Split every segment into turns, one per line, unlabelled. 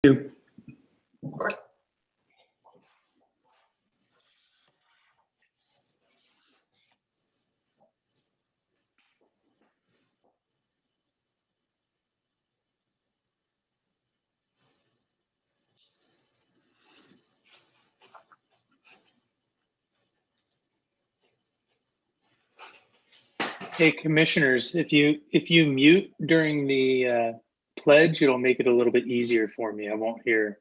you.
Of course.
Hey, commissioners, if you mute during the pledge, it'll make it a little bit easier for me. I won't hear,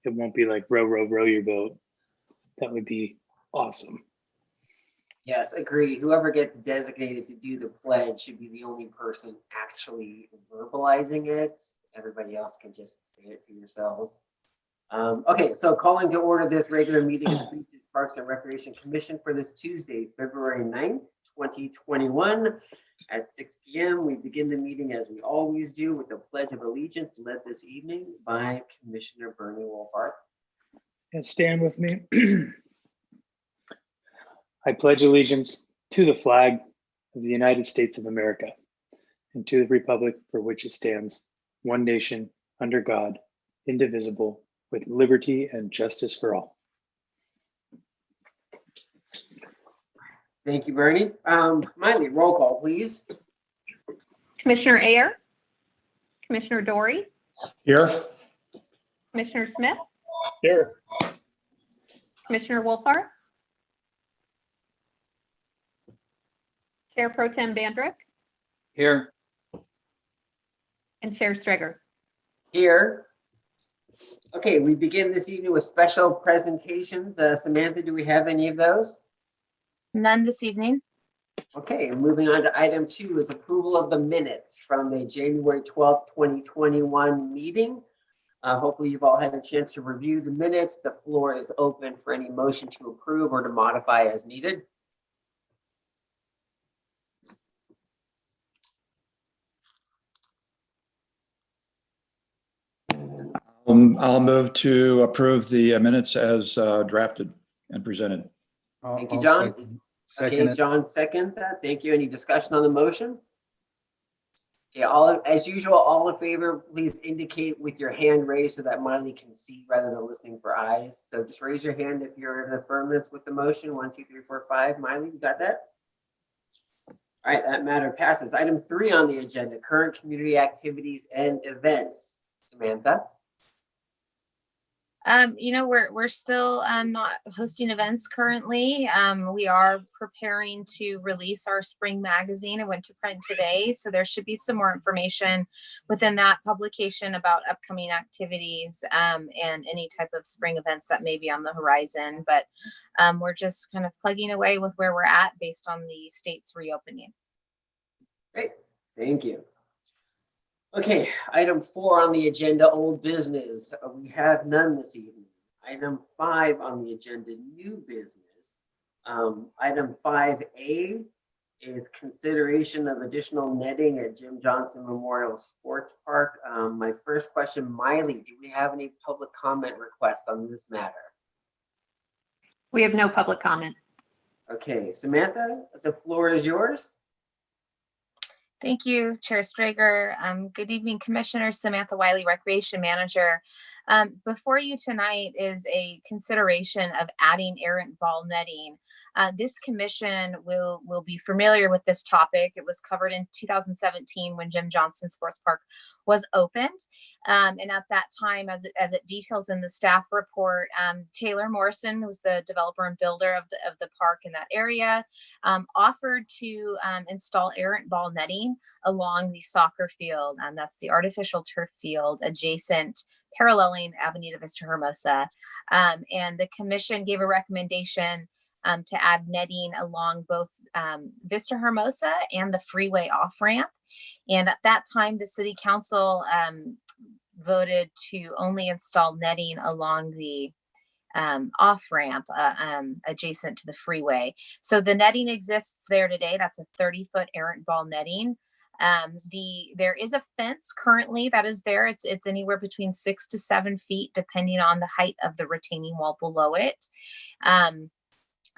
it won't be like row, row, row your boat. That would be awesome.
Yes, agreed. Whoever gets designated to do the pledge should be the only person actually verbalizing it. Everybody else can just say it to yourselves. Okay, so calling to order this regular meeting of the Beaches, Parks and Recreation Commission for this Tuesday, February 9th, 2021 at 6 p.m. We begin the meeting as we always do with the Pledge of Allegiance led this evening by Commissioner Bernie Wolfart.
And stand with me. I pledge allegiance to the flag of the United States of America and to the republic for which it stands, one nation, under God, indivisible, with liberty and justice for all.
Thank you, Bernie. Miley, roll call, please.
Commissioner Ayer, Commissioner Dory,
Here.
Commissioner Smith,
Here.
Commissioner Wolfart, Chair Pro Tem Bandrick,
Here.
and Chair Striger.
Here. Okay, we begin this evening with special presentations. Samantha, do we have any of those?
None this evening.
Okay, moving on to item 2 is approval of the minutes from the January 12th, 2021 meeting. Hopefully you've all had a chance to review the minutes. The floor is open for any motion to approve or to modify as needed.
I'll move to approve the minutes as drafted and presented.
Thank you, John. Okay, John seconds that. Thank you. Any discussion on the motion? Okay, as usual, all in favor, please indicate with your hand raised so that Miley can see rather than listening for eyes. So just raise your hand if you're in affirmance with the motion. 1, 2, 3, 4, 5. Miley, you got that? All right, that matter passes. Item 3 on the agenda, current community activities and events. Samantha?
We're still not hosting events currently. We are preparing to release our spring magazine. It went to print today, so there should be some more information within that publication about upcoming activities and any type of spring events that may be on the horizon. But we're just kind of plugging away with where we're at based on the state's reopening.
Great, thank you. Okay, item 4 on the agenda, old business. We have none this evening. Item 5 on the agenda, new business. Item 5A is consideration of additional netting at Jim Johnson Memorial Sports Park. My first question, Miley, do we have any public comment requests on this matter?
We have no public comment.
Okay, Samantha, the floor is yours.
Thank you, Chair Strager. Good evening, Commissioner. Samantha Wiley, Recreation Manager. Before you tonight is a consideration of adding errant ball netting. This commission will be familiar with this topic. It was covered in 2017 when Jim Johnson Sports Park was opened. And at that time, as it details in the staff report, Taylor Morrison, who was the developer and builder of the park in that area, offered to install errant ball netting along the soccer field. That's the artificial turf field adjacent, paralleling Avenida Vista Hermosa. And the commission gave a recommendation to add netting along both Vista Hermosa and the freeway off-ramp. And at that time, the city council voted to only install netting along the off-ramp adjacent to the freeway. So the netting exists there today. That's a 30-foot errant ball netting. There is a fence currently that is there. It's anywhere between 6 to 7 feet, depending on the height of the retaining wall below it.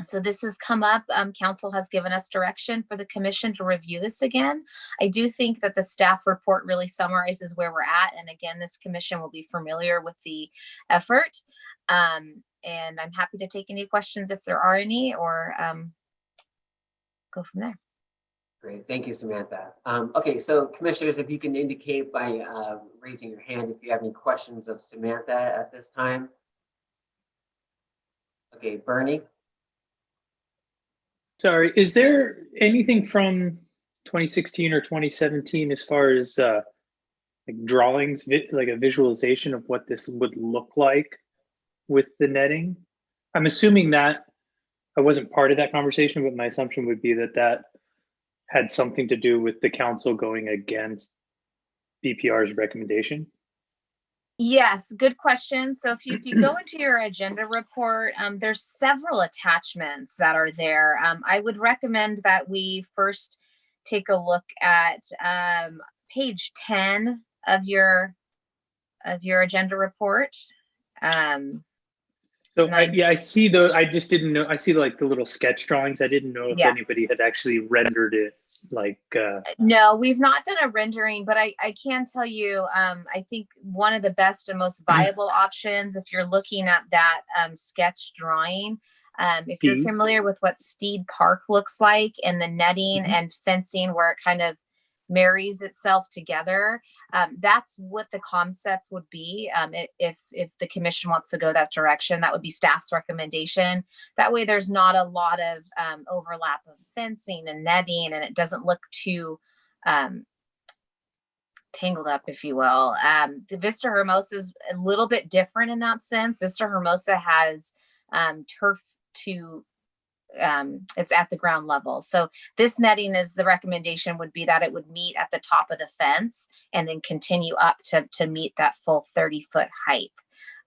So this has come up. Council has given us direction for the commission to review this again. I do think that the staff report really summarizes where we're at. And again, this commission will be familiar with the effort. And I'm happy to take any questions if there are any, or go from there.
Great, thank you, Samantha. Okay, so commissioners, if you can indicate by raising your hand if you have any questions of Samantha at this time. Okay, Bernie?
Sorry, is there anything from 2016 or 2017 as far as like drawings, like a visualization of what this would look like with the netting? I'm assuming that I wasn't part of that conversation, but my assumption would be that that had something to do with the council going against BPR's recommendation.
Yes, good question. So if you go into your agenda report, there's several attachments that are there. I would recommend that we first take a look at page 10 of your agenda report.
So I see those. I just didn't know. I see like the little sketch drawings. I didn't know if
Yes.
anybody had actually rendered it. Like
No, we've not done a rendering, but I can tell you, I think one of the best and most viable options, if you're looking at that sketch drawing, if you're
Steed.
familiar with what Steed Park looks like and the netting and fencing where it kind of marries itself together, that's what the concept would be. If the commission wants to go that direction, that would be staff's recommendation. That way there's not a lot of overlap of fencing and netting, and it doesn't look too tangled up, if you will. The Vista Hermosa is a little bit different in that sense. Vista Hermosa has turf to it's at the ground level. So this netting is the recommendation would be that it would meet at the top of the fence and then continue up to meet that full 30-foot height.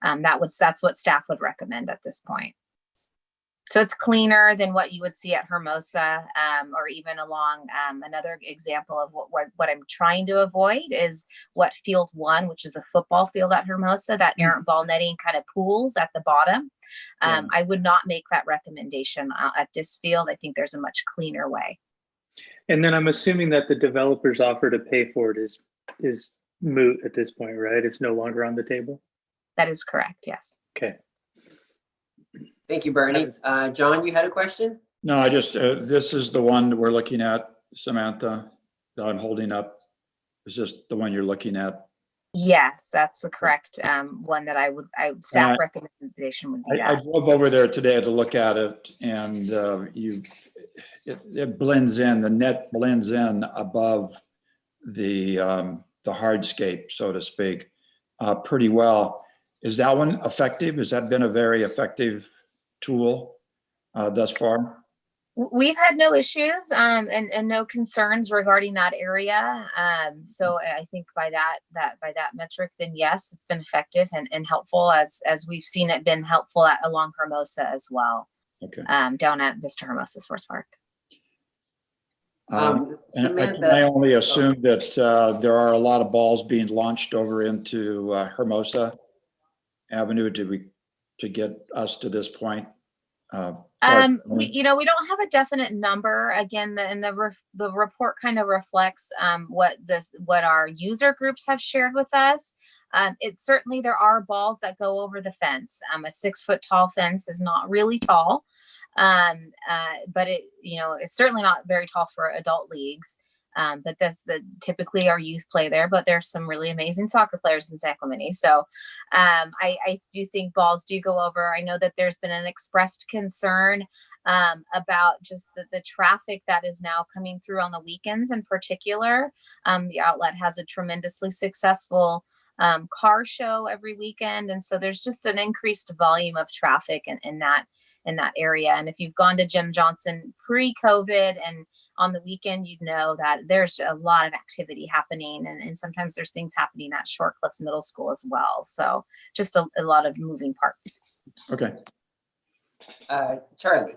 That's what staff would recommend at this point. So it's cleaner than what you would see at Hermosa, or even along another example of what I'm trying to avoid is what field 1, which is the football field at Hermosa, that errant ball netting kind of pools at the bottom. I would not make that recommendation at this field. I think there's a much cleaner way.
and then I'm assuming that the developer's offer to pay for it is moot at this point, right? It's no longer on the table.
That is correct. Yes.
Okay.
Thank you, Bernie. John, you had a question?
No, I just, this is the one we're looking at, Samantha, that I'm holding up. Is this the one you're looking at?
Yes, that's the correct one that staff recommendation would be
I
that.
drove over there today to look at it, and it blends in, the net blends in above the hardscape, so to speak, pretty well. Is that one effective? Has that been a very effective tool thus far?
We've had no issues and no concerns regarding that area. So I think by that metric, then yes, it's been effective and helpful as we've seen it been helpful along Hermosa as well.
Okay.
Down at Vista Hermosa Sports Park.
And
Samantha,
I only assume that there are a lot of balls being launched over into Hermosa Avenue to get us to this point.
We don't have a definite number. Again, the report kind of reflects what our user groups have shared with us. It's certainly there are balls that go over the fence. A 6-foot tall fence is not really tall, but it's certainly not very tall for adult leagues. But that's typically our youth play there, but there's some really amazing soccer players in San Clemente. So I do think balls do go over. I know that there's been an expressed concern about just the traffic that is now coming through on the weekends in particular. The outlet has a tremendously successful car show every weekend. And so there's just an increased volume of traffic in that area. And if you've gone to Jim Johnson pre-COVID and on the weekend, you'd know that there's a lot of activity happening. And sometimes there's things happening at Short Cliffs Middle School as well. So just a lot of moving parts.
Okay.
Charlie.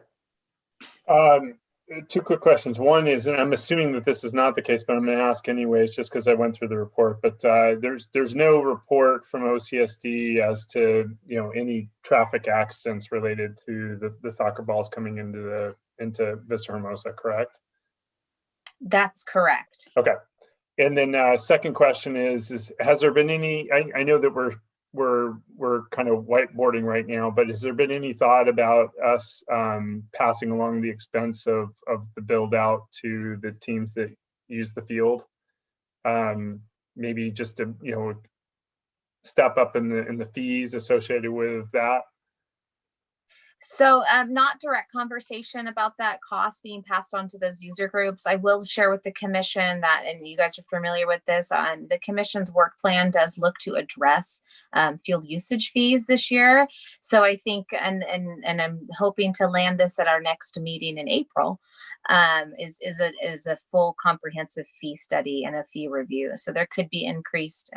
two quick questions. One is, and I'm assuming that this is not the case, but I'm going to ask anyways, just because I went through the report. But there's no report from OCSD as to any traffic accidents related to the soccer balls coming into Vista Hermosa, correct?
That's correct.
Okay. And then second question is has there been any? I know that we're kind of whiteboarding right now, but has there been any thought about us passing along the expense of the build out to the teams that use the field? Maybe just to step up in the fees associated with that.
So not direct conversation about that cost being passed on to those user groups. I will share with the commission that, and you guys are familiar with this, the commission's work plan does look to address field usage fees this year. So I think, and I'm hoping to land this at our next meeting in April, is a full comprehensive fee study and a fee review. So there could be increased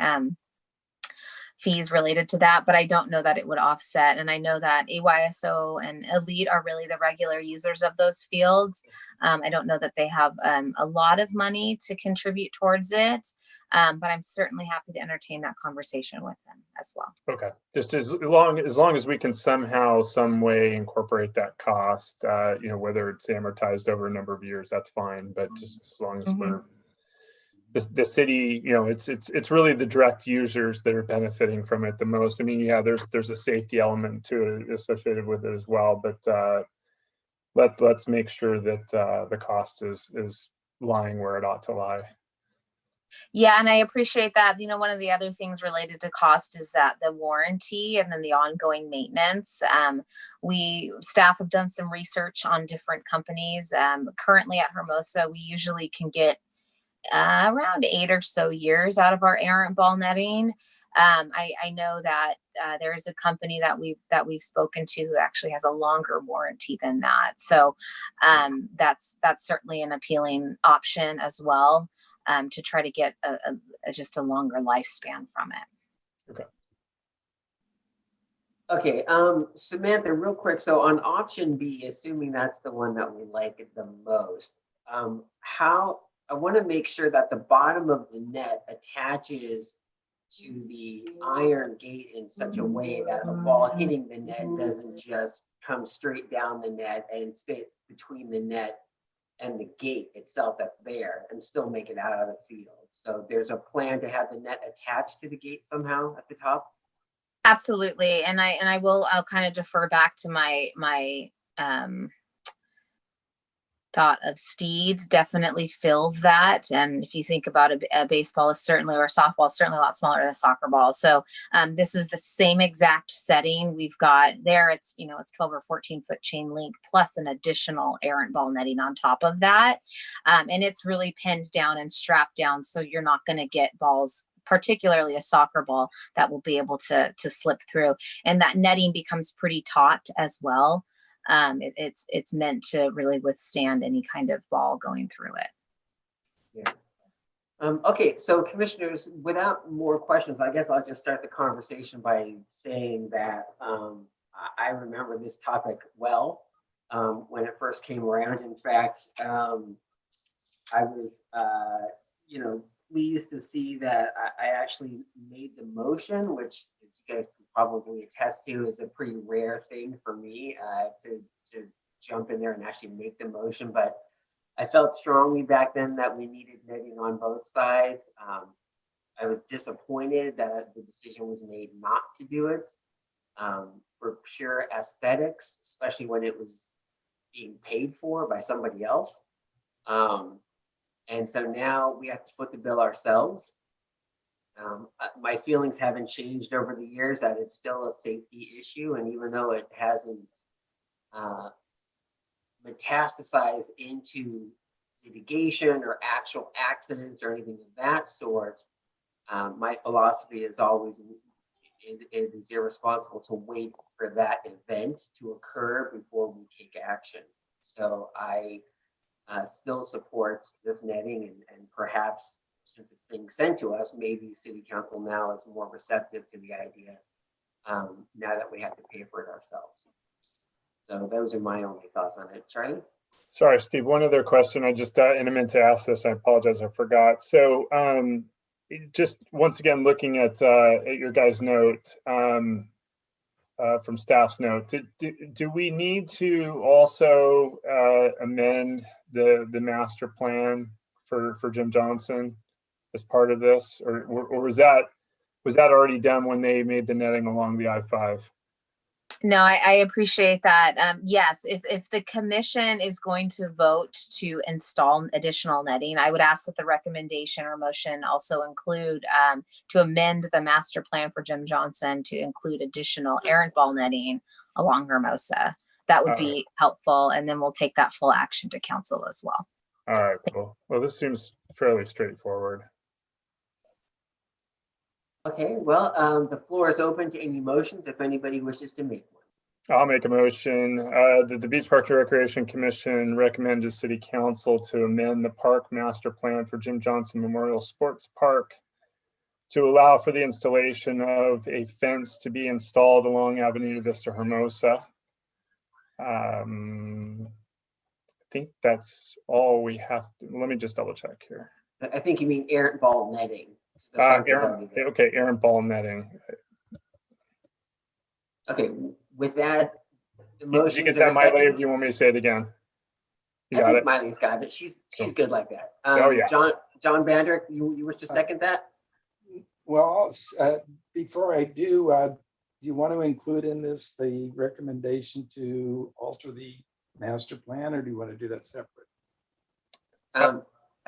fees related to that, but I don't know that it would offset. And I know that AYSO and Elite are really the regular users of those fields. I don't know that they have a lot of money to contribute towards it, but I'm certainly happy to entertain that conversation with them as well.
Okay, just as long as we can somehow, some way incorporate that cost, whether it's amortized over a number of years, that's fine. But just as long as we're the city, it's really the direct users that are benefiting from it the most. I mean, yeah, there's a safety element to it associated with it as well, but let's make sure that the cost is lying where it ought to lie.
Yeah, and I appreciate that. One of the other things related to cost is that the warranty and then the ongoing maintenance. Staff have done some research on different companies. Currently at Hermosa, we usually can get around 8 or so years out of our errant ball netting. I know that there is a company that we've spoken to who actually has a longer warranty than that. So that's certainly an appealing option as well, to try to get just a longer lifespan from it.
Okay.
Okay, Samantha, real quick. So on option B, assuming that's the one that we like the most, I want to make sure that the bottom of the net attaches to the iron gate in such a way that a ball hitting the net doesn't just come straight down the net and fit between the net and the gate itself that's there and still make it out of the field. So there's a plan to have the net attached to the gate somehow at the top?
Absolutely. And I'll kind of defer back to my thought of Steeds definitely fills that. And if you think about a baseball is certainly, or a softball is certainly a lot smaller than a soccer ball. So this is the same exact setting we've got there. It's 12 or 14 foot chain link plus an additional errant ball netting on top of that. And it's really pinned down and strapped down. So you're not going to get balls, particularly a soccer ball, that will be able to slip through. And that netting becomes pretty taut as well. It's meant to really withstand any kind of ball going through it.
Yeah. Okay, so commissioners, without more questions, I guess I'll just start the conversation by saying that I remember this topic well when it first came around. In fact, I was pleased to see that I actually made the motion, which, as you guys can probably attest to, is a pretty rare thing for me to jump in there and actually make the motion. But I felt strongly back then that we needed netting on both sides. I was disappointed that the decision was made not to do it for pure aesthetics, especially when it was being paid for by somebody else. And so now we have to foot the bill ourselves. My feelings haven't changed over the years that it's still a safety issue. And even though it hasn't metastasized into litigation or actual accidents or anything of that sort, my philosophy is always it is irresponsible to wait for that event to occur before we take action. So I still support this netting, and perhaps since it's being sent to us, maybe City Council now is more receptive to the idea now that we have to pay for it ourselves. So those are my only thoughts on it. Charlie?
Sorry, Steve, one other question. I just, and I meant to ask this, I apologize, I forgot. So just once again, looking at your guys' note, from staff's note, do we need to also amend the master plan for Jim Johnson as part of this? Or was that already done when they made the netting along the I-5?
No, I appreciate that. Yes, if the commission is going to vote to install additional netting, I would ask that the recommendation or motion also include to amend the master plan for Jim Johnson to include additional errant ball netting along Hermosa. That would be helpful, and then we'll take that full action to council as well.
All right, cool. Well, this seems fairly straightforward.
Okay, well, the floor is open to any motions if anybody wishes to make one.
I'll make a motion that the Beach Park and Recreation Commission recommend to City Council to amend the park master plan for Jim Johnson Memorial Sports Park to allow for the installation of a fence to be installed along Avenida Vista Hermosa. I think that's all we have to, let me just double check here.
I think you mean errant ball netting. The fence is already there.
Okay, errant ball netting.
Okay, with that, the
Did you
motion
get
is there a
that, Miley, or
second?
do you want me to say it again? You
I
got
think
it?
Miley's got it. She's
Cool.
good like that.
Oh, yeah.
John Bandrick, you wish to second that?
Well, before I do you want to include in this the recommendation to alter the master plan, or do you want to do that separate?
I think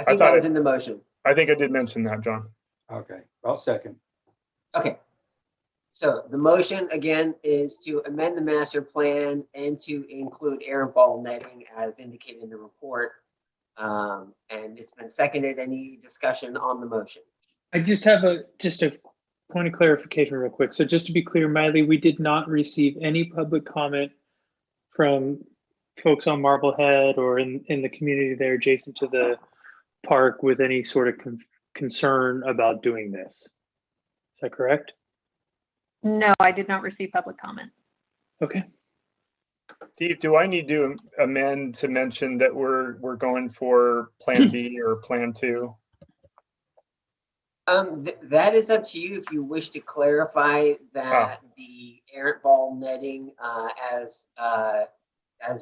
thought
that was
it-
in the motion.
I think I did mention that, John.
Okay, I'll second.
Okay. So the motion again is to amend the master plan and to include errant ball netting as indicated in the report. And it's been seconded. Any discussion on the motion?
I just have a point of clarification real quick. So just to be clear, Miley, we did not receive any public comment from folks on Marblehead or in the community there adjacent to the park with any sort of concern about doing this. Is that correct?
No, I did not receive public comment.
Okay.
Steve, do I need to amend to mention that we're going for Plan B or Plan 2?
That is up to you if you wish to clarify that the errant ball netting as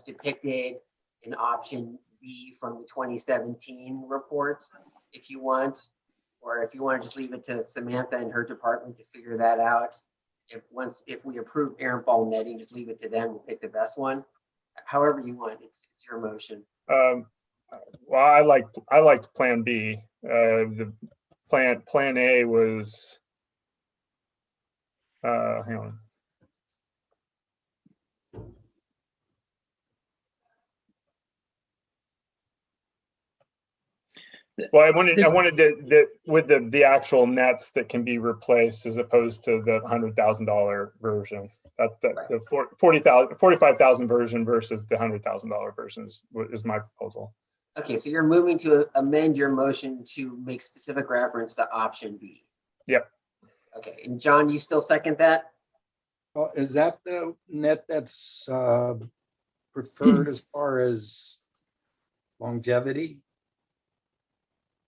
depicted in option B from the 2017 report, if you want, or if you want to just leave it to Samantha and her department to figure that out. If we approve errant ball netting, just leave it to them. We'll pick the best one. However you want, it's your motion.
Well, I liked Plan B. The Plan A was, hang on. Well, I wanted to with the actual nets that can be replaced as opposed to the $100,000 version. The 45,000 version versus the $100,000 version is my proposal.
Okay, so you're moving to amend your motion to make specific reference to option B.
Yep.
Okay, and John, you still second that?
Well, is that the net that's preferred as far as longevity?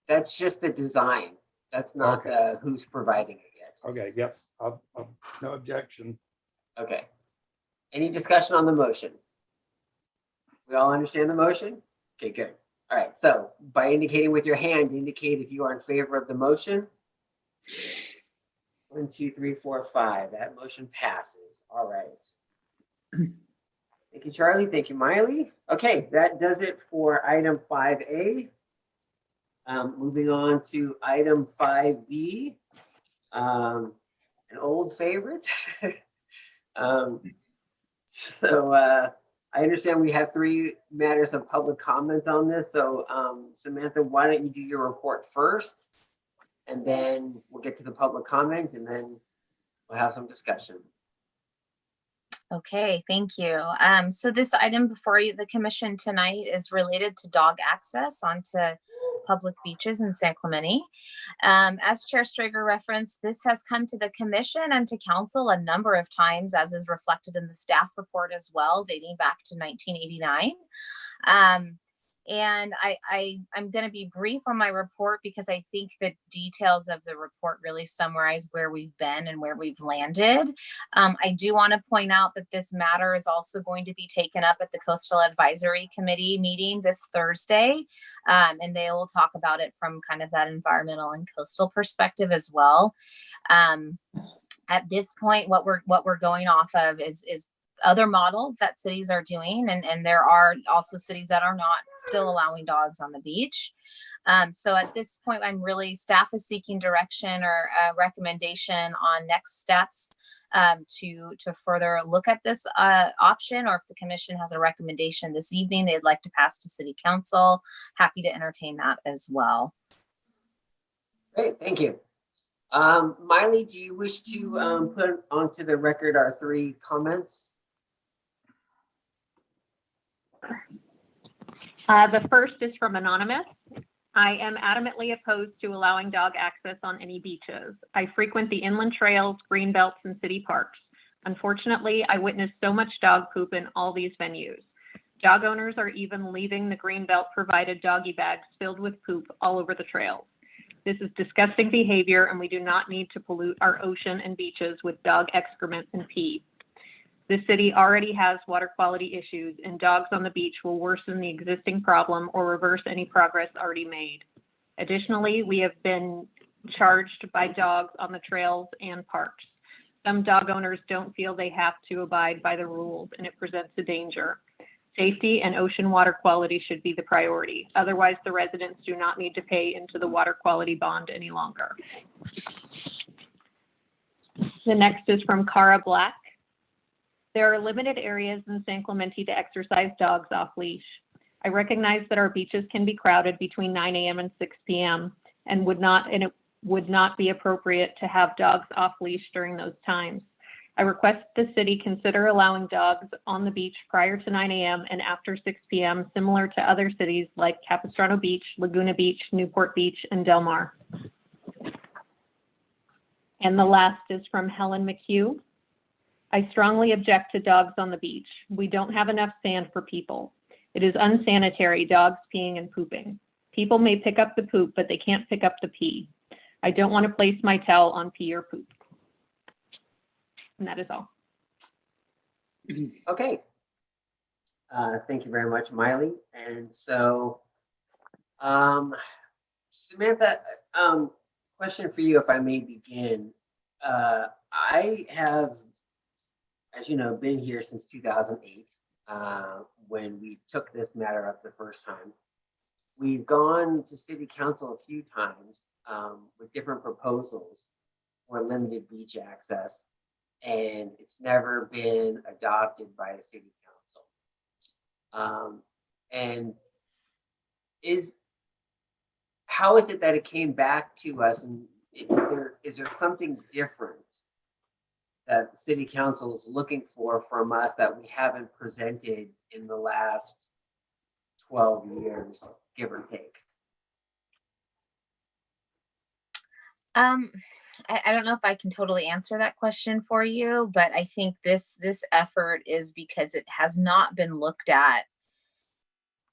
That's just the design. That's not who's providing it yet.
Okay, yes, no objection.
Okay. Any discussion on the motion? We all understand the motion? Okay, good. All right, so by indicating with your hand, indicate if you are in favor of the motion. 1, 2, 3, 4, 5. That motion passes. All right. Thank you, Charlie. Thank you, Miley. Okay, that does it for item 5A. Moving on to item 5B, an old favorite. I understand we have 3 matters of public comment on this. So Samantha, why don't you do your report first? And then we'll get to the public comment and then we'll have some discussion.
Okay, thank you. So this item before you, the commission tonight is related to dog access onto public beaches in San Clemente. As Chair Strager referenced, this has come to the commission and to council a number of times, as is reflected in the staff report as well, dating back to 1989. And I'm going to be brief on my report because I think the details of the report really summarize where we've been and where we've landed. I do want to point out that this matter is also going to be taken up at the Coastal Advisory Committee meeting this Thursday. And they will talk about it from kind of that environmental and coastal perspective as well. At this point, what we're going off of is other models that cities are doing. And there are also cities that are not still allowing dogs on the beach. So at this point, staff is seeking direction or a recommendation on next steps to further look at this option, or if the commission has a recommendation this evening they'd like to pass to city council, happy to entertain that as well.
Great, thank you. Miley, do you wish to put onto the record our 3 comments?
The first is from Anonymous. I am adamantly opposed to allowing dog access on any beaches. I frequent the inland trails, green belts, and city parks. Unfortunately, I witnessed so much dog poop in all these venues. Dog owners are even leaving the green belt provided doggy bags filled with poop all over the trails. This is disgusting behavior, and we do not need to pollute our ocean and beaches with dog excrement and pee. The city already has water quality issues, and dogs on the beach will worsen the existing problem or reverse any progress already made. Additionally, we have been charged by dogs on the trails and parks. Some dog owners don't feel they have to abide by the rules, and it presents a danger. Safety and ocean water quality should be the priority. Otherwise, the residents do not need to pay into the water quality bond any longer. The next is from Cara Black. There are limited areas in San Clemente to exercise dogs off leash. I recognize that our beaches can be crowded between 9 a.m. and 6 p.m. and it would not be appropriate to have dogs off leash during those times. I request the city consider allowing dogs on the beach prior to 9 a.m. and after 6 p.m., similar to other cities like Capistrano Beach, Laguna Beach, Newport Beach, and Del Mar. And the last is from Helen McHugh. I strongly object to dogs on the beach. We don't have enough sand for people. It is unsanitary, dogs peeing and pooping. People may pick up the poop, but they can't pick up the pee. I don't want to place my towel on pee or poop. And that is all.
Okay. Thank you very much, Miley. And so, Samantha, question for you, if I may begin. I have, as you know, been here since 2008, when we took this matter up the first time. We've gone to city council a few times with different proposals for limited beach access, and it's never been adopted by a city council. And how is it that it came back to us, and is there something different that the city council is looking for from us that we haven't presented in the last 12 years, give or take?
I don't know if I can totally answer that question for you, but I think this effort is because it has not been looked at.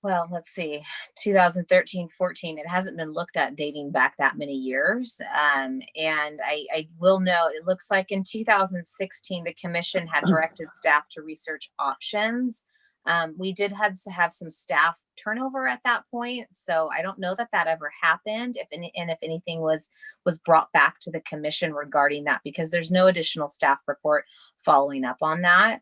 Well, let's see, 2013, 14, it hasn't been looked at dating back that many years. And I will note, it looks like in 2016, the commission had directed staff to research options. We did have to have some staff turnover at that point. So I don't know that ever happened, if anything was brought back to the commission regarding that, because there's no additional staff report following up on that.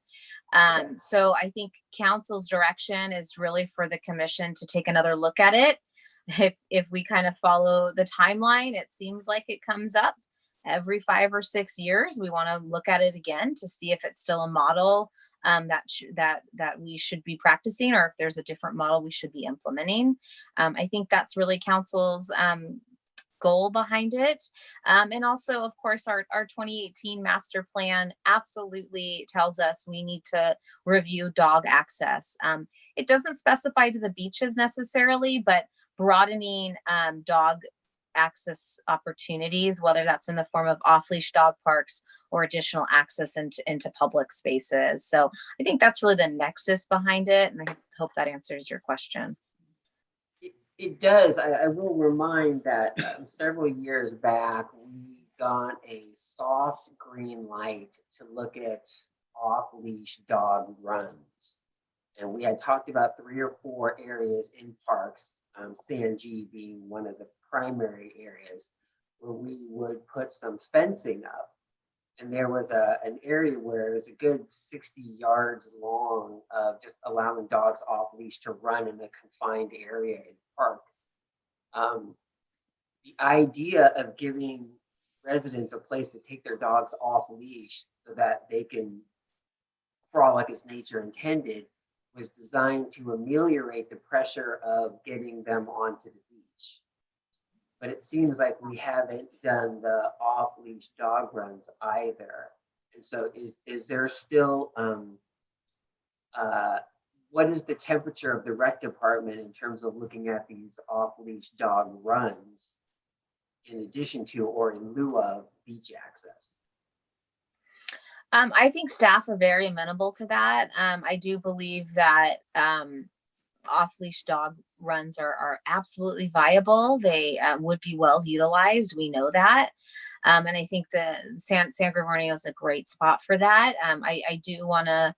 So I think council's direction is really for the commission to take another look at it. If we kind of follow the timeline, it seems like it comes up every 5 or 6 years. We want to look at it again to see if it's still a model that we should be practicing, or if there's a different model we should be implementing. I think that's really council's goal behind it. And also, of course, our 2018 master plan absolutely tells us we need to review dog access. It doesn't specify to the beaches necessarily, but broadening dog access opportunities, whether that's in the form of off-leash dog parks or additional access into public spaces. So I think that's really the nexus behind it, and I hope that answers your question.
It does. I will remind that several years back, we got a soft green light to look at off-leash dog runs. And we had talked about 3 or 4 areas in parks, Sanji being one of the primary areas, where we would put some fencing up. And there was an area where it was a good 60 yards long of just allowing dogs off leash to run in a confined area in the park. The idea of giving residents a place to take their dogs off leash so that they can frolic as nature intended was designed to ameliorate the pressure of getting them onto the beach. But it seems like we haven't done the off-leash dog runs either. And so is there still, what is the temperature of the rec department in terms of looking at these off-leash dog runs in addition to or in lieu of beach access?
I think staff are very amenable to that. I do believe that off-leash dog runs are absolutely viable. They would be well utilized. We know that. And I think the San Gregorio is a great spot for that. I do want to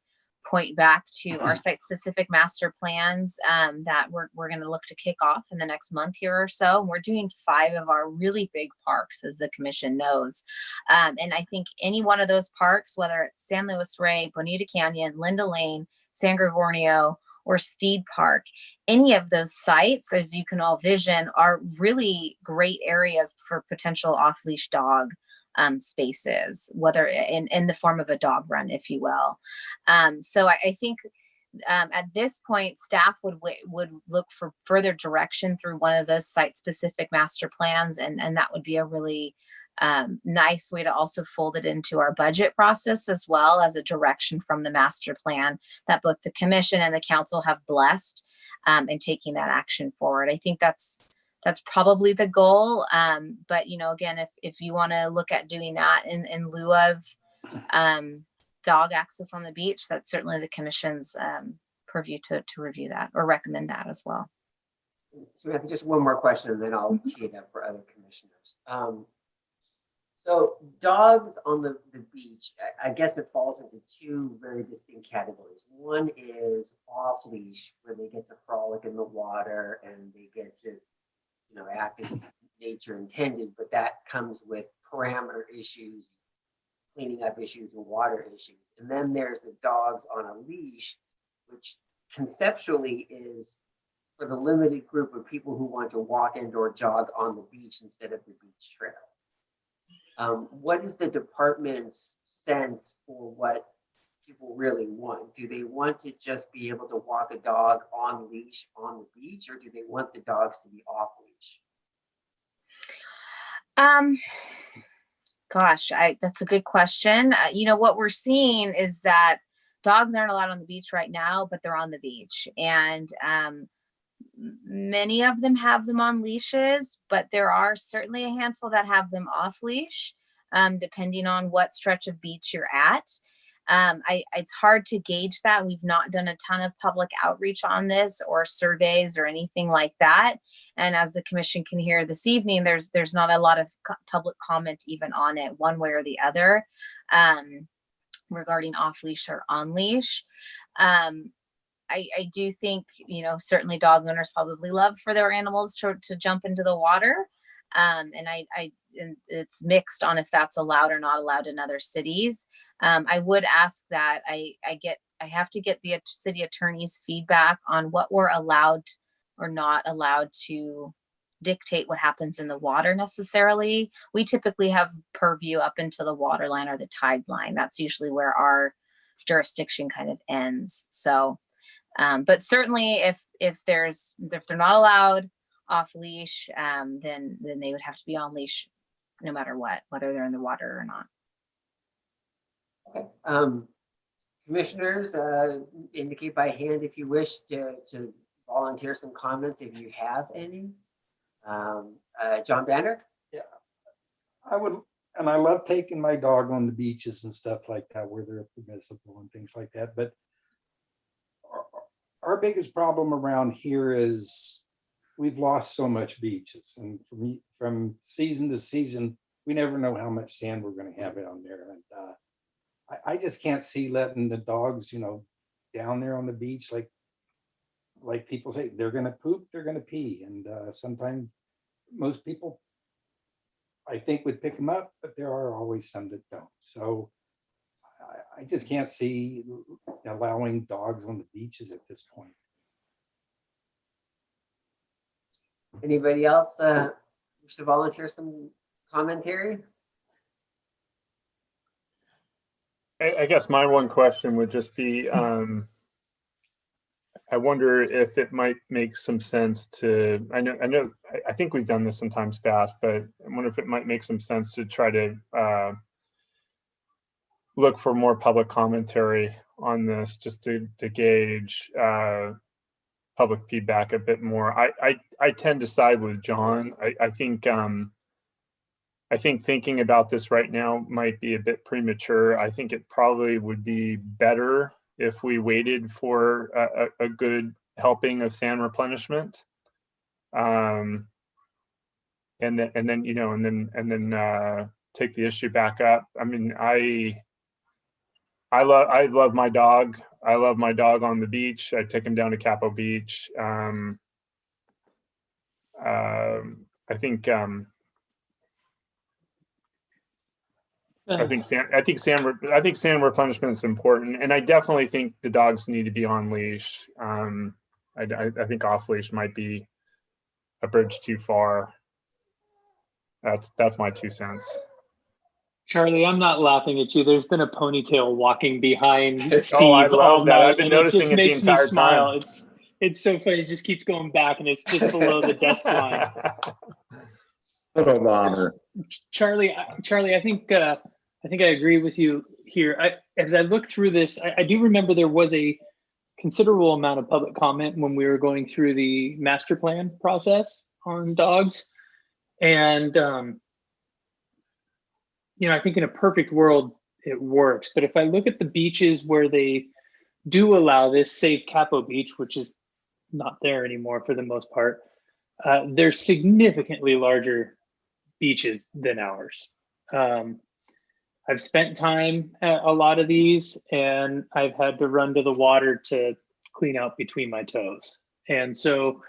point back to our site-specific master plans that we're going to look to kick off in the next month here or so. We're doing 5 of our really big parks, as the commission knows. And I think any one of those parks, whether it's San Luis Rey, Bonita Canyon, Linda Lane, San Gregorio, or Steed Park, any of those sites, as you can all vision, are really great areas for potential off-leash dog spaces, whether in the form of a dog run, if you will. So I think at this point, staff would look for further direction through one of those site-specific master plans, and that would be a really nice way to also fold it into our budget process, as well as a direction from the master plan that both the commission and the council have blessed in taking that action forward. I think that's probably the goal. But again, if you want to look at doing that in lieu of dog access on the beach, that's certainly the commission's purview to review that or recommend that as well.
So just one more question, and then I'll tee it up for other commissioners. So dogs on the beach, I guess it falls into 2 very distinct categories. One is off leash, where they get to frolic in the water and they get to, act as nature intended, but that comes with parameter issues, cleaning up issues, and water issues. And then there's the dogs on a leash, which conceptually is for the limited group of people who want to walk and or jog on the beach instead of the beach trail. What is the department's sense for what people really want? Do they want to just be able to walk a dog on leash on the beach, or do they want the dogs to be off leash?
Gosh, that's a good question. What we're seeing is that dogs aren't allowed on the beach right now, but they're on the beach, and many of them have them on leashes, but there are certainly a handful that have them off leash, depending on what stretch of beach you're at. It's hard to gauge that. We've not done a ton of public outreach on this or surveys or anything like that. And as the commission can hear this evening, there's not a lot of public comment even on it, one way or the other, regarding off leash or on leash. I do think, certainly dog owners probably love for their animals to jump into the water. And it's mixed on if that's allowed or not allowed in other cities. I would ask that I have to get the city attorney's feedback on what we're allowed or not allowed to dictate what happens in the water necessarily. We typically have purview up into the water line or the tide line. That's usually where our jurisdiction kind of ends. So, but certainly if they're not allowed off leash, then they would have to be on leash no matter what, whether they're in the water or not.
Okay. Commissioners, indicate by hand if you wish to volunteer some comments if you have any. John Banner?
I would, and I love taking my dog on the beaches and stuff like that where they're permissible and things like that. But our biggest problem around here is we've lost so much beaches, and from season to season, we never know how much sand we're going to have down there. And I just can't see letting the dogs, down there on the beach, like people say, they're going to poop, they're going to pee, and sometimes most people, I think, would pick them up, but there are always some that don't. So I just can't see allowing dogs on the beaches at this point.
Anybody else wish to volunteer some commentary?
I guess my one question would just be, I wonder if it might make some sense to, I think we've done this sometimes past, but I wonder if it might make some sense to try to look for more public commentary on this, just to gauge public feedback a bit more. I tend to side with John. I think thinking about this right now might be a bit premature. I think it probably would be better if we waited for a good helping of sand replenishment, and then take the issue back up. I mean, I love my dog. I love my dog on the beach. I take him down to Capo Beach. I think sand replenishment is important, and I definitely think the dogs need to be on leash. I think off leash might be a bridge too far. That's my 2 cents.
Charlie, I'm not laughing at you. There's been a ponytail walking behind Steve
I
all
love that.
night,
I've been
and it
noticing
just
it the
makes me
entire
smile.
time.
It's so funny. It just keeps going back, and it's just below the desk line.
What a bother.
Charlie, I think I agree with you here. As I look through this, I do remember there was a considerable amount of public comment when we were going through the master plan process on dogs. And, I think in a perfect world, it works. But if I look at the beaches where they do allow this, save Capo Beach, which is not there anymore for the most part, they're significantly larger beaches than ours. I've spent time at a lot of these, and I've had to run to the water to clean out between my toes. And so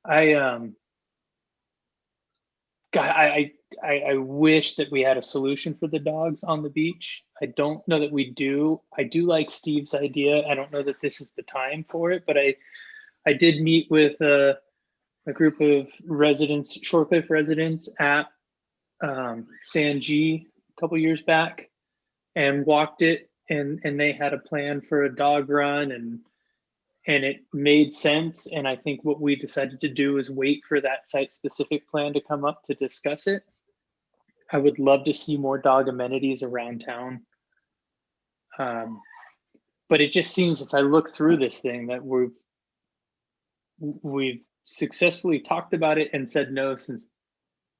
I wish that we had a solution for the dogs on the beach. I don't know that we do. I do like Steve's idea. I don't know that this is the time for it, but I did meet with a group of residents, Shorecliff residents at Sanjee a couple years back, and walked it, and they had a plan for a dog run, and it made sense. And I think what we decided to do is wait for that site-specific plan to come up to discuss it. I would love to see more dog amenities around town. But it just seems, if I look through this thing, that we've successfully talked about it and said no since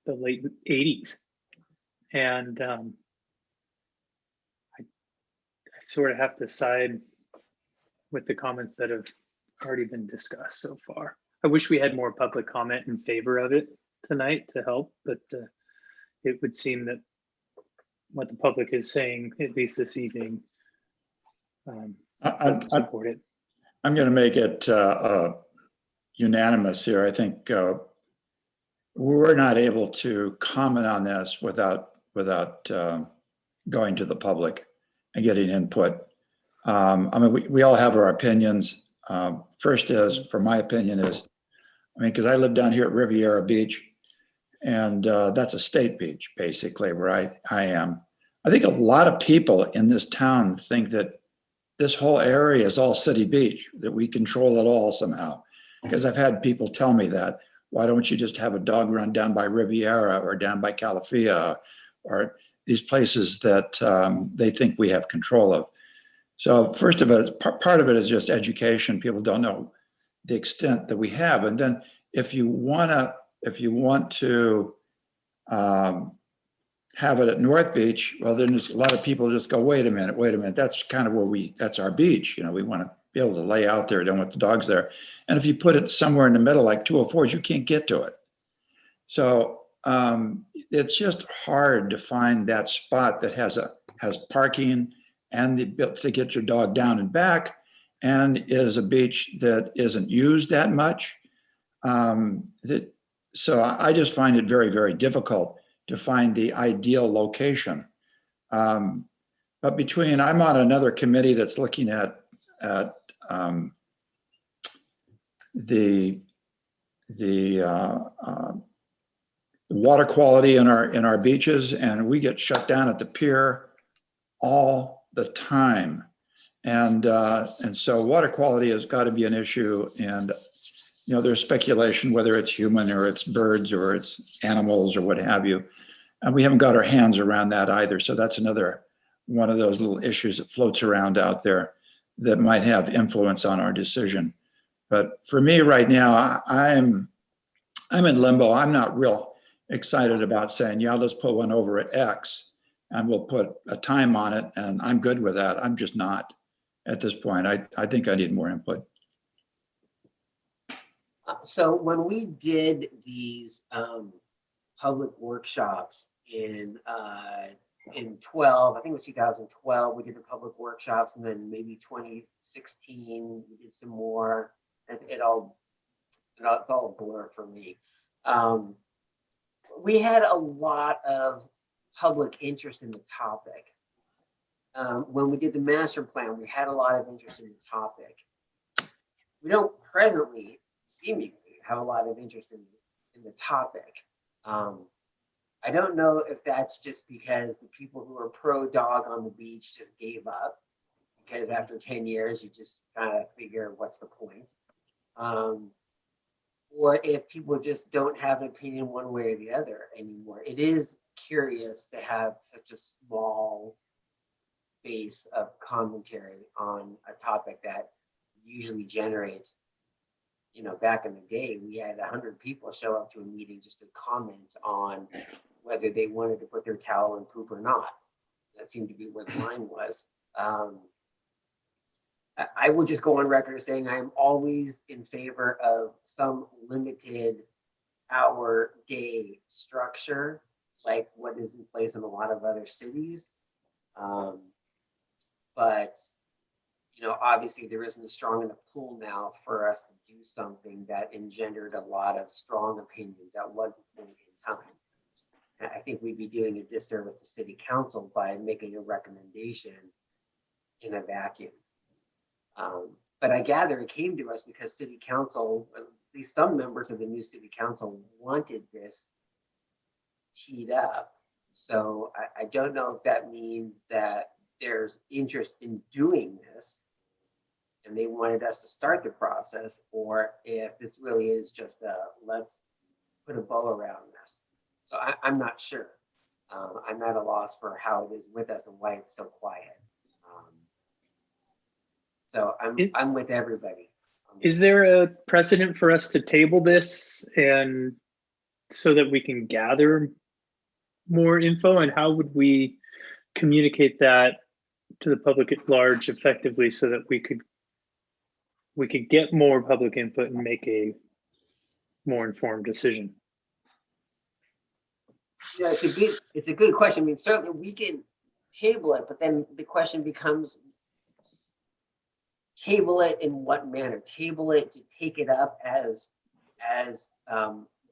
the late 80s. And I sort of have to side with the comments that have already been discussed so far. I wish we had more public comment in favor of it tonight to help, but it would seem that what the public is saying, at least this evening, doesn't support it.
I'm going to make it unanimous here. I think we're not able to comment on this without going to the public and getting input. I mean, we all have our opinions. First is, for my opinion is, because I live down here at Riviera Beach, and that's a state beach, basically, where I am. I think a lot of people in this town think that this whole area is all city beach, that we control it all somehow. Because I've had people tell me that, why don't you just have a dog run down by Riviera or down by Calafia, or these places that they think we have control of. So first of all, part of it is just education. People don't know the extent that we have. And then if you want to have it at North Beach, well, then there's a lot of people just go, wait a minute. That's kind of where that's our beach. You know, we want to be able to lay out there, don't want the dogs there. And if you put it somewhere in the middle, like 204s, you can't get to it. So it's just hard to find that spot that has parking and the ability to get your dog down and back, and is a beach that isn't used that much. So I just find it very, very difficult to find the ideal location. But I'm on another committee that's looking at the water quality in our beaches, and we get shut down at the pier all the time. And so water quality has got to be an issue. And there's speculation whether it's human or it's birds or it's animals or what have you. And we haven't got our hands around that either. So that's another one of those little issues that floats around out there that might have influence on our decision. But for me right now, I'm in limbo. I'm not real excited about saying, yeah, let's put one over at X and we'll put a time on it. And I'm good with that. I'm just not at this point. I think I need more input.
So when we did these public workshops in 12, I think it was 2012, we did the public workshops, and then maybe 2016 we did some more. It's all a blur for me. We had a lot of public interest in the topic. When we did the master plan, we had a lot of interest in the topic. We don't presently seemingly have a lot of interest in the topic. I don't know if that's just because the people who are pro dog on the beach just gave up, because after 10 years, you just kind of figure what's the point. Or if people just don't have an opinion one way or the other anymore. It is curious to have such a small base of commentary on a topic that usually generates, back in the day, we had 100 people show up to a meeting just to comment on whether they wanted to put their towel in poop or not. That seemed to be what the line was. I will just go on record as saying I am always in favor of some limited hour day structure, like what is in place in a lot of other cities. But obviously there isn't a strong enough pull now for us to do something that engendered a lot of strong opinions at one point in time. And I think we'd be doing a disservice to city council by making a recommendation in a vacuum. But I gather it came to us because city council, at least some members of the new city council, wanted this teed up. So I don't know if that means that there's interest in doing this and they wanted us to start the process, or if this really is just let's put a bow around this. So I'm not sure. I'm at a loss for how it is with us and why it's so quiet. So I'm with everybody.
Is there a precedent for us to table this and so that we can gather more info? And how would we communicate that to the public at large effectively so that we could get more public input and make a more informed decision?
Yeah, it's a good question. I mean, certainly we can table it, but then the question becomes, table it in what manner? Table it to take it up as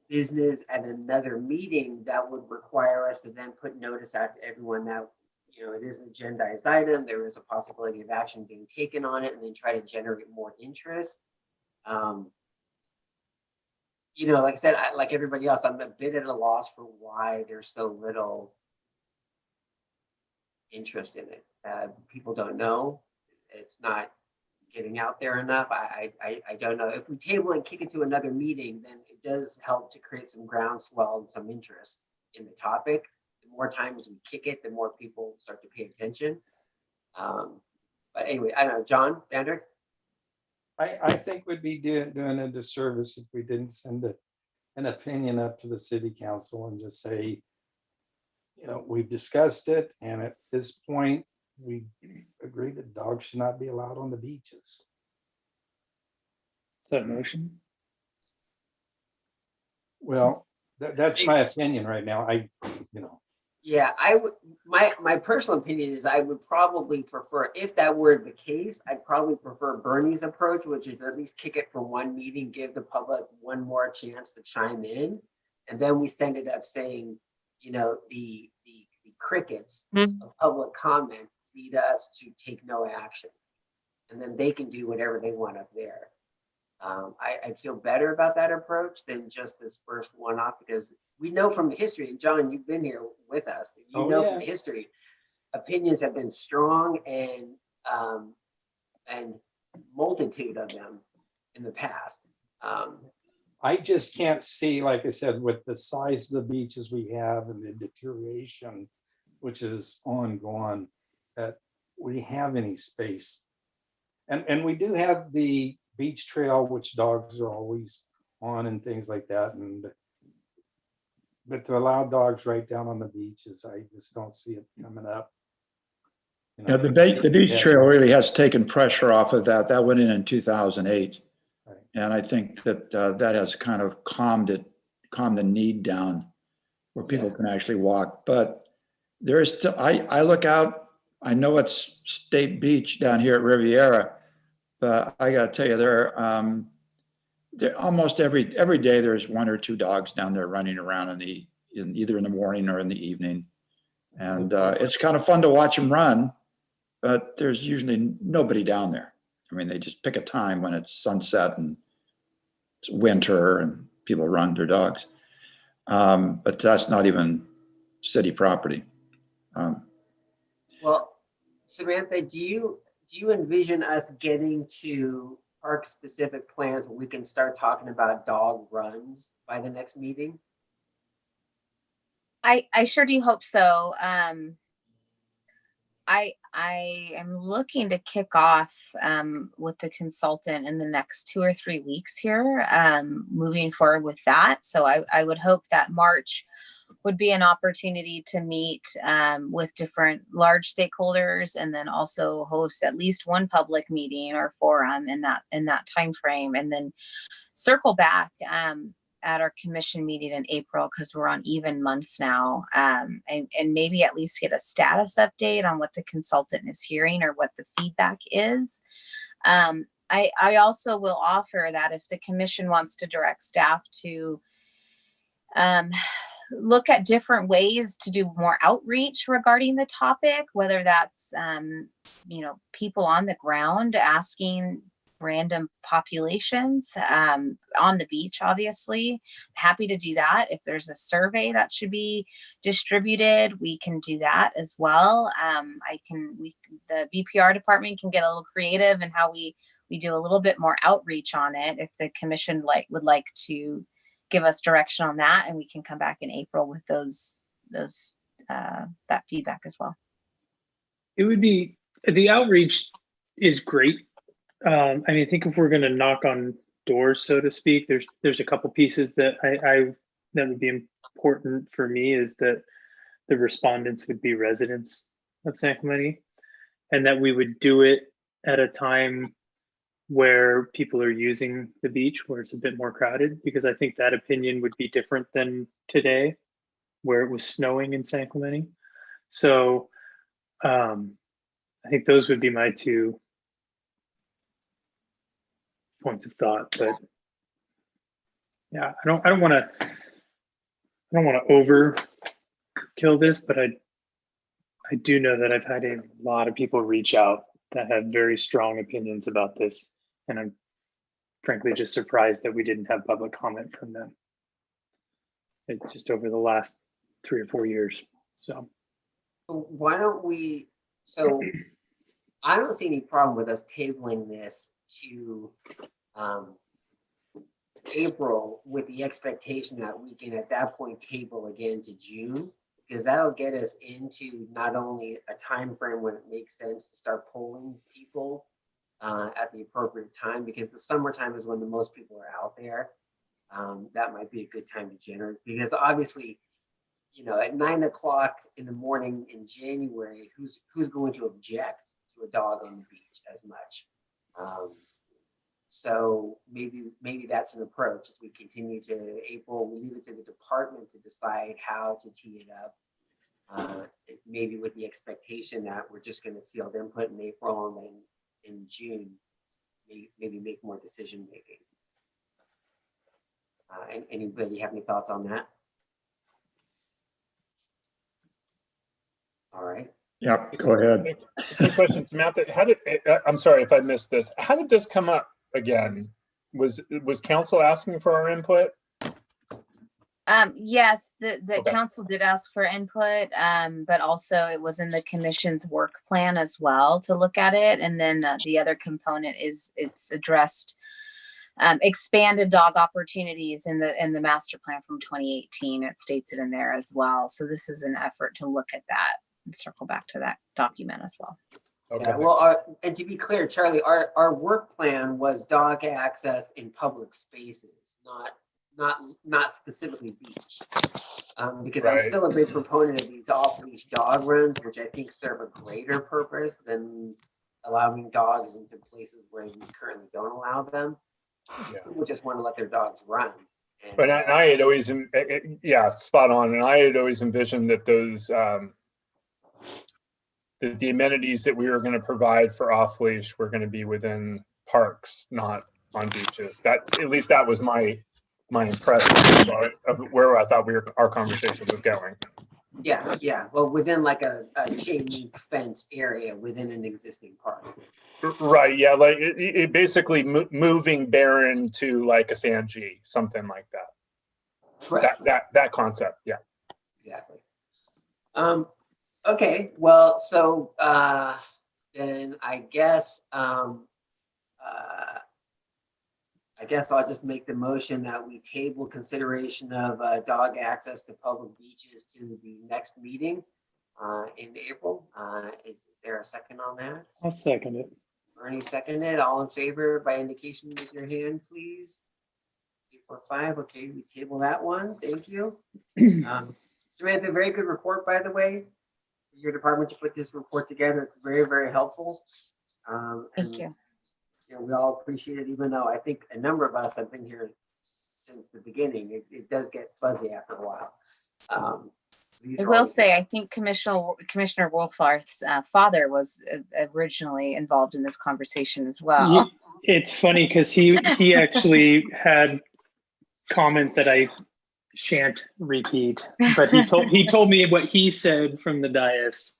business at another meeting that would require us to then put notice out to everyone that it is an agendized item. There is a possibility of action being taken on it, and then try to generate more interest. Like I said, like everybody else, I'm a bit at a loss for why there's so little interest in it. People don't know. It's not getting out there enough. I don't know. If we table and kick it to another meeting, then it does help to create some groundswell and some interest in the topic. The more times we kick it, the more people start to pay attention. But anyway, I don't know. John Dandrick?
I think we'd be doing a disservice if we didn't send an opinion up to the city council and just say, you know, we've discussed it, and at this point, we agree that dogs should not be allowed on the beaches.
Is that a motion?
Well, that's my opinion right now. You know,
Yeah, I would, my personal opinion is I would probably prefer, if that were the case, I'd probably prefer Bernie's approach, which is at least kick it for one meeting, give the public one more chance to chime in. And then we stand it up saying, you know, the crickets of public comment lead us to take no action. And then they can do whatever they want up there. I feel better about that approach than just this first one-off, because we know from the history, and John, you've been here with us,
Oh,
know
yeah.
from the history, opinions have been strong and multitude of them in the past.
I just can't see, like I said, with the size of the beaches we have and the deterioration, which is ongoing, that we have any space. And we do have the beach trail, which dogs are always on and things like that. But to allow dogs right down on the beaches, I just don't see it coming up. You
Yeah,
know,
the beach
yeah,
trail really has taken pressure off of that. That went in 2008.
right.
And I think that that has kind of calmed the need down where people
Yeah.
can actually walk. But there is still, I look out, I know it's State Beach down here at Riviera, but I gotta tell you, there almost every day there's one or two dogs down there running around either in the morning or in the evening. And it's kind of fun to watch them run, but there's usually nobody down there. I mean, they just pick a time when it's sunset and it's winter and people run their dogs. But that's not even city property.
Well, Samantha, do you envision us getting to park-specific plans where we can start talking about dog runs by the next meeting?
I sure do hope so. I am looking to kick off with the consultant in the next 2 or 3 weeks here, moving forward with that. So I would hope that March would be an opportunity to meet with different large stakeholders, and then also host at least one public meeting or forum in that time frame, and then circle back at our commission meeting in April, because we're on even months now, and maybe at least get a status update on what the consultant is hearing or what the feedback is. I also will offer that if the commission wants to direct staff to look at different ways to do more outreach regarding the topic, whether that's people on the ground asking random populations on the beach, obviously happy to do that. If there's a survey that should be distributed, we can do that as well. The BPR department can get a little creative in how we do a little bit more outreach on it if the commission would like to give us direction on that, and we can come back in April with that feedback as well.
It would be, the outreach is great. I mean, I think if we're going to knock on doors, so to speak, there's a couple pieces that that would be important for me, is that the respondents would be residents of San Clemente, and that we would do it at a time where people are using the beach, where it's a bit more crowded, because I think that opinion would be different than today, where it was snowing in San Clemente. So I think those would be my 2 points of thought. But yeah, I don't want to overkill this, but I do know that I've had a lot of people reach out that have very strong opinions about this, and I'm frankly just surprised that we didn't have public comment from them. It's just over the last 3 or 4 years. So
Why don't we, so I don't see any problem with us tabling this to April, with the expectation that we can at that point table again to June, because that'll get us into not only a time frame when it makes sense to start polling people, at the appropriate time, because the summertime is when the most people are out there. That might be a good time to generate, because obviously, at 9 o'clock in the morning in January, who's going to object to a dog on the beach as much? So maybe that's an approach. We continue to April, we leave it to the department to decide how to tee it up. Maybe with the expectation that we're just going to field input in April, and then in June, maybe make more decision making. And anybody have any thoughts on that? All right.
Yep, go ahead.
Quick question, Samantha. I'm sorry if I missed this. How did this come up again? Was council asking for our input?
Yes, the
Okay.
council did ask for input, but also it was in the commission's work plan as well to look at it. And then the other component is it's addressed expanded dog opportunities in the master plan from 2018. It states it in there as well. So this is an effort to look at that and circle back to that document as well.
Okay.
Yeah, well, and to be clear, Charlie, our work plan was dog access in public spaces, not specifically beach. Because I'm
Right.
still a big proponent of these off-leash dog runs, which I think serve a greater purpose than allowing dogs into places where we currently don't allow them.
Yeah.
People just want to let their dogs run. And,
But I had always, yeah, spot on. And I had always envisioned that those, the amenities that we were going to provide for off leash were going to be within parks, not on beaches. At least that was my impression of where I thought our conversation was going.
yeah. Well, within like a chain link fence area within an existing park.
Right. Yeah. Like it basically moving Barron to like a San G, something like that.
Correct.
That concept. Yeah.
Exactly. Okay, well, so then I guess I'll just make the motion that we table consideration of dog access to public beaches to the next meeting in April. Is there a second on that?
I'll second it.
Bernie seconded. All in favor by indication with your hand, please. 8 for 5. Okay, we table that one. Thank you. Samantha, very good report, by the way. Your department to put this report together. It's very, very helpful.
Thank you.
We all appreciate it, even though I think a number of us have been here since the beginning. It does get fuzzy after a while.
I will say, I think Commissioner Wolfarth's father was originally involved in this conversation as well.
It's funny because he actually had comment that I shan't repeat, but he told me what he said from the dais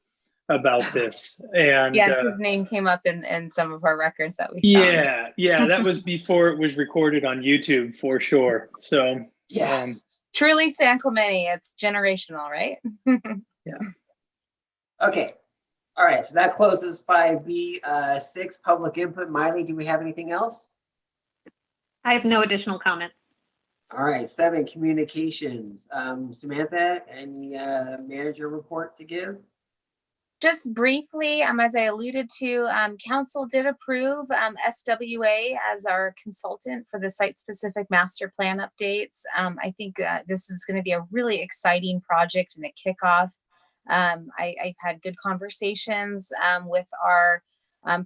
about this. And
Yes, his name came up in some of our records that we found.
Yeah, that was before it was recorded on YouTube for sure. So
yeah.
Truly San Clemente, it's generational, right?
Yeah.
Okay. All right. So that closes 5B. 6, public input. Miley, do we have anything else?
I have no additional comments.
All right. 7, communications. Samantha, any manager report to give?
Just briefly, as I alluded to, council did approve SWA as our consultant for the site-specific master plan updates. I think this is going to be a really exciting project and a kickoff. I've had good conversations with our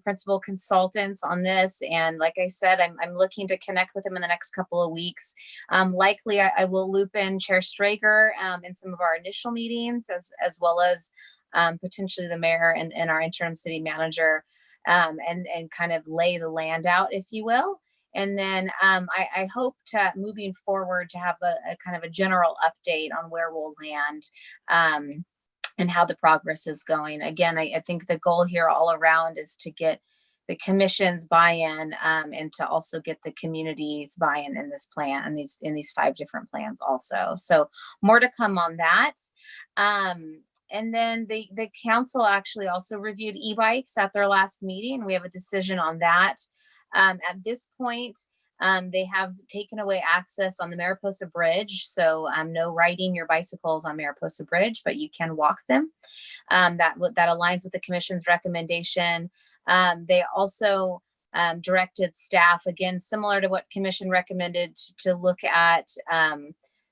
principal consultants on this, and like I said, I'm looking to connect with them in the next couple of weeks. Likely, I will loop in Chair Strager in some of our initial meetings, as well as potentially the mayor and our interim city manager, and kind of lay the land out, if you will. And then I hope to, moving forward, to have a kind of a general update on where we'll land and how the progress is going. Again, I think the goal here all around is to get the commission's buy-in and to also get the community's buy-in in this plan, in these 5 different plans also. So more to come on that. And then the council actually also reviewed e-bikes at their last meeting. We have a decision on that. At this point, they have taken away access on the Mariposa Bridge. So no riding your bicycles on Mariposa Bridge, but you can walk them. That aligns with the commission's recommendation. They also directed staff, again, similar to what commission recommended, to look at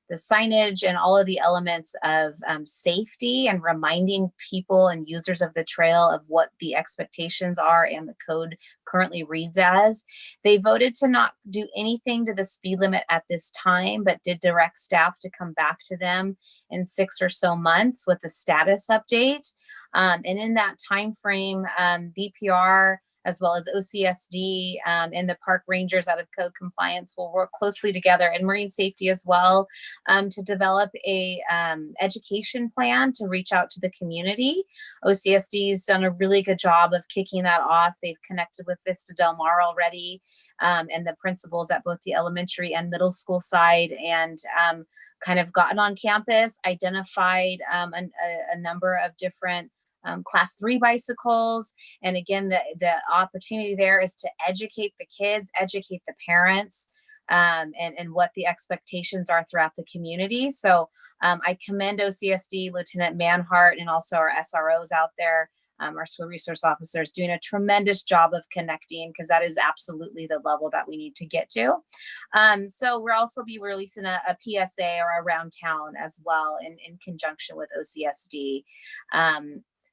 the signage and all of the elements of safety and reminding people and users of the trail of what the expectations are and the code currently reads as. They voted to not do anything to the speed limit at this time, but did direct staff to come back to them in 6 or so months with a status update. And in that time frame, BPR as well as OCSD and the park rangers out of code compliance will work closely together, and marine safety as well, to develop a education plan to reach out to the community. OCSD has done a really good job of kicking that off. They've connected with Vista Del Mar already, and the principals at both the elementary and middle school side, and kind of gotten on campus, identified a number of different class 3 bicycles. And again, the opportunity there is to educate the kids, educate the parents, and what the expectations are throughout the community. So I commend OCSD, Lieutenant Manhart, and also our SROs out there, our school resource officers, doing a tremendous job of connecting, because that is absolutely the level that we need to get to. So we'll also be releasing a PSA or around town as well in conjunction with OCSD.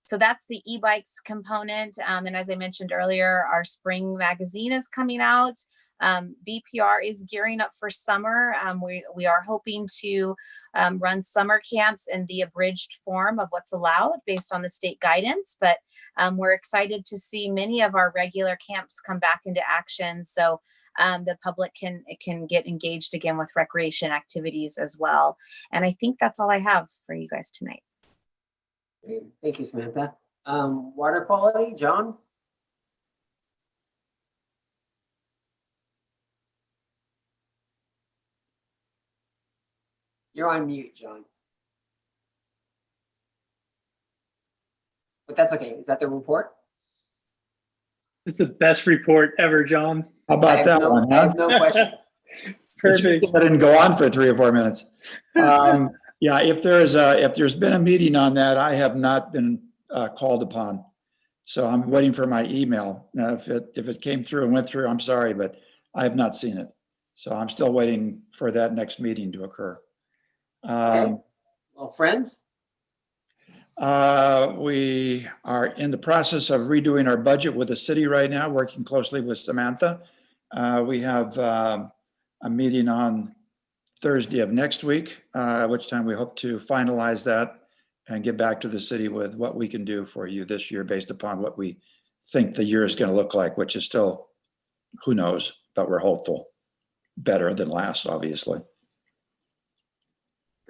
So that's the e-bikes component. And as I mentioned earlier, our spring magazine is coming out. BPR is gearing up for summer. We are hoping to run summer camps in the abridged form of what's allowed based on the state guidance, but we're excited to see many of our regular camps come back into action, so the public can get engaged again with recreation activities as well. And I think that's all I have for you guys tonight.
Great. Thank you, Samantha. Water quality, John? You're on mute, John. But that's okay. Is that the report?
It's the best report ever, John.
How about that one,
I
huh?
have no questions.
Perfect.
I didn't go on for 3 or 4 minutes. Yeah, if there's been a meeting on that, I have not been called upon. So I'm waiting for my email. Now, if it came through and went through, I'm sorry, but I have not seen it. So I'm still waiting for that next meeting to occur.
Okay. Well, friends,
We are in the process of redoing our budget with the city right now, working closely with Samantha. We have a meeting on Thursday of next week, at which time we hope to finalize that and get back to the city with what we can do for you this year based upon what we think the year is going to look like, which is still, who knows, but we're hopeful. Better than last, obviously.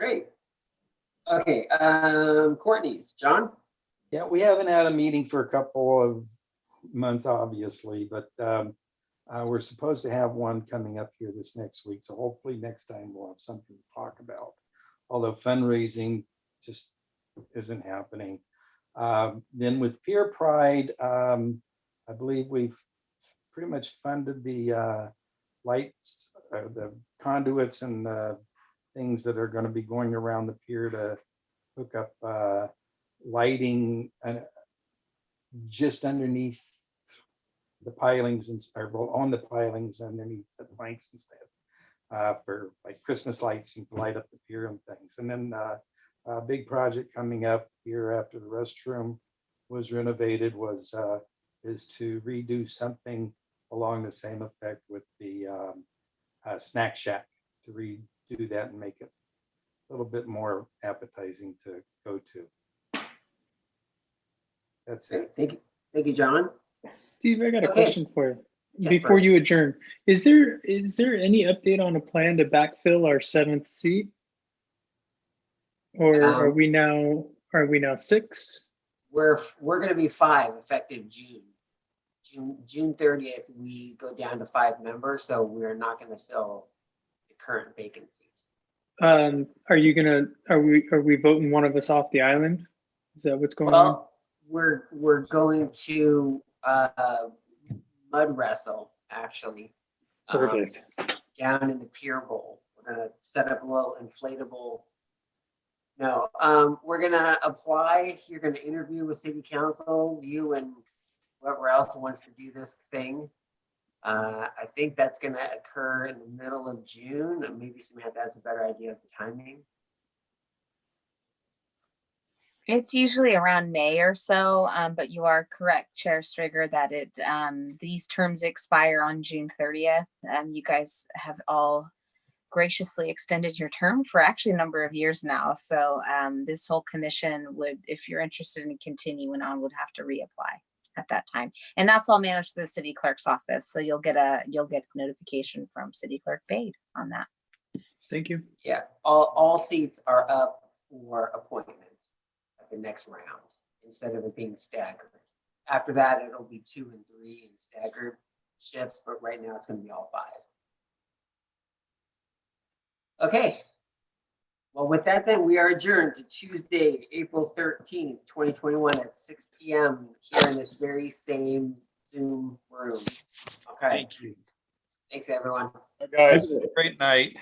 great. Okay, Courtney's, John?
Yeah, we haven't had a meeting for a couple of months, obviously, but we're supposed to have one coming up here this next week. So hopefully next time we'll have something to talk about. Although fundraising just isn't happening. Then with Peer Pride, I believe we've pretty much funded the lights, the conduits and things that are going to be going around the pier to hook up lighting just underneath the pilings and on the pilings underneath the planks and stuff for like Christmas lights and to light up the pier and things. And then a big project coming up here after the restroom was renovated is to redo something along the same effect with the snack shack, to redo that and make it a little bit more appetizing to go to. That's it.
Thank you, John.
Steve, I got a
Okay.
question for you.
Yes,
Before
Brian.
you adjourn, is there any update on a plan to backfill our 7th seat? Or are we now 6?
We're going to be 5 effective June 30th. We go down to 5 members, so we're not going to fill the current vacancies.
Are we voting one of us off the island? Is that what's going on?
Well, we're going to mud wrestle, actually.
Perfect.
Down in the pier bowl. We're going to set up a little inflatable. No, we're going to apply. You're going to interview with city council, you and whoever else wants to do this thing. I think that's gonna occur in the middle of June, and maybe Samantha has a better idea of the timing.
It's usually around May or so, but you are correct, Chair Striger, that these terms expire on June 30th. You guys have all graciously extended your term for actually a number of years now. So this whole commission would, if you're interested in continuing on, would have to reapply at that time. And that's all managed through the city clerk's office. So you'll get notification from City Clerk Bade on that.
Thank you.
Yeah, all seats are up for appointment at the next round, instead of it being staggered. After that, it'll be 2 and 3 in staggered shifts, but right now it's gonna be all 5. Okay. Well, with that, then we are adjourned to Tuesday, April 13th, 2021 at 6 p.m. here in this very same Zoom room. Okay,
Thank you.
thanks, everyone.
Guys.
Great night.